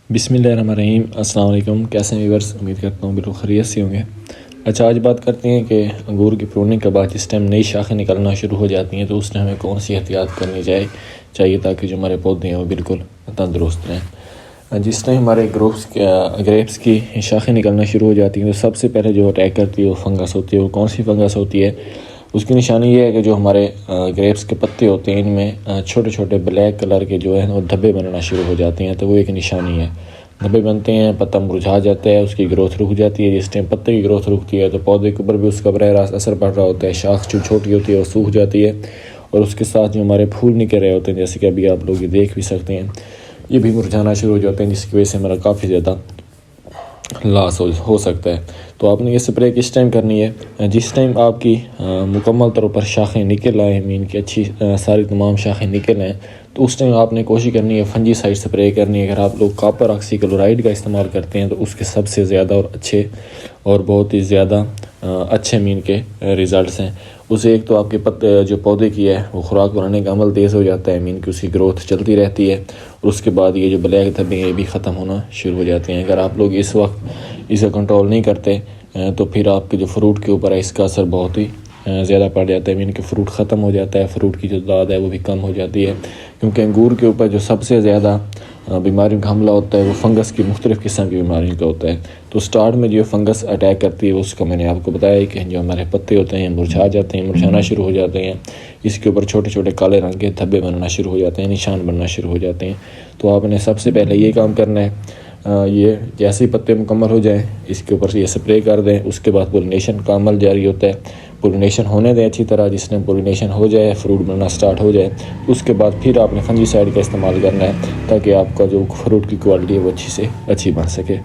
बिस्मिल्लाहिर्रहमानिर्रहीम। अस्सलाम वालेकुम। कैसे हैं व्यूअर्स? उम्मीद करता हूँ बिल्कुल खैरियत से होंगे। अच्छा, आज बात करते हैं कि अंगूर की प्रूनिंग के बाद जिस टाइम नई शाखें निकलना शुरू हो जाती हैं तो उस टाइम हमें कौन सी एहतियात करनी चाहिए ताकि जो हमारे पौधे हैं वो बिल्कुल तंदुरुस्त रहें। जिस टाइम हमारे ग्रेप्स की शाखें निकलना शुरू हो जाती हैं तो सबसे पहले जो अटैक करती है वो फंगस होती है। वो कौन सी फंगस होती है? उसकी निशानी ये है कि जो हमारे ग्रेप्स के पत्ते होते हैं इनमें छोटे छोटे ब्लैक कलर के जो है वो धब्बे बनना शुरू हो जाते हैं। तो वो एक निशानी है। धब्बे बनते हैं, पत्ता मुरझा जाता है, उसकी ग्रोथ रुक जाती है। जिस टाइम पत्ते की ग्रोथ रुकती है तो पौधे के ऊपर भी उसका बराह रास्त असर पड़ रहा होता है। शाख जो छोटी होती है वो सूख जाती है और उसके साथ जो हमारे फूल निकल रहे होते हैं, जैसे कि अभी आप लोग ये देख भी सकते हैं, ये भी मुरझाना शुरू हो जाते हैं, जिसकी वजह से हमारा काफ़ी ज़्यादा लॉस हो सकता है। तो आपने ये स्प्रे किस टाइम करनी है? जिस टाइम आपकी मुकम्मल तौर पर शाखें निकल आए, मीन की अच्छी सारी तमाम शाखें निकल आएँ, तो उस टाइम आपने कोशिश करनी है फंजीसाइड स्प्रे करनी है। अगर आप लोग कॉपर ऑक्सीक्लोराइड का इस्तेमाल करते हैं तो उसके सबसे ज़्यादा और अच्छे और बहुत ही ज़्यादा अच्छे मीन के रिज़ल्ट्स हैं। उसे एक तो आपके पत्ते जो पौधे की है वो खुराक बनाने का अमल तेज़ हो जाता है, मीन की उसकी ग्रोथ चलती रहती है और उसके बाद ये जो ब्लैक धब्बे हैं ये भी ख़त्म होना शुरू हो जाते हैं। अगर आप लोग इस वक्त इसे कंट्रोल नहीं करते तो फिर आपके जो फ्रूट के ऊपर है इसका असर बहुत ही ज़्यादा पड़ जाता है। मीन कि फ़्रूट ख़त्म हो जाता है, फ्रूट की जो तादाद है वो भी कम हो जाती है, क्योंकि अंगूर के ऊपर जो सबसे ज़्यादा बीमारियों का हमला होता है वो फंगस की मुख्तलिफ़ किस्म की बीमारियों का होता है। तो स्टार्ट में जो फंगस अटैक करती है उसका मैंने आपको बताया कि जो हमारे पत्ते होते हैं मुरझा जाते हैं, मुरझाना शुरू हो जाते हैं, इसके ऊपर छोटे छोटे काले रंग के धब्बे बनना शुरू हो जाते हैं, निशान बनना शुरू हो जाते हैं। तो आपने सबसे पहले ये काम करना है, ये जैसे ही पत्ते मुकम्मल हो जाएं इसके ऊपर से ये स्प्रे कर दें। उसके बाद पोलिनेशन का अमल जारी होता है, पोलिनेशन होने दें अच्छी तरह। जिस टाइम पोलिनेशन हो जाए, फ्रूट बनना स्टार्ट हो जाए, उसके बाद फिर आपने फंजीसाइड का इस्तेमाल करना है ताकि आपका जो फ्रूट की क्वालिटी है वो अच्छी से अच्छी बन सके।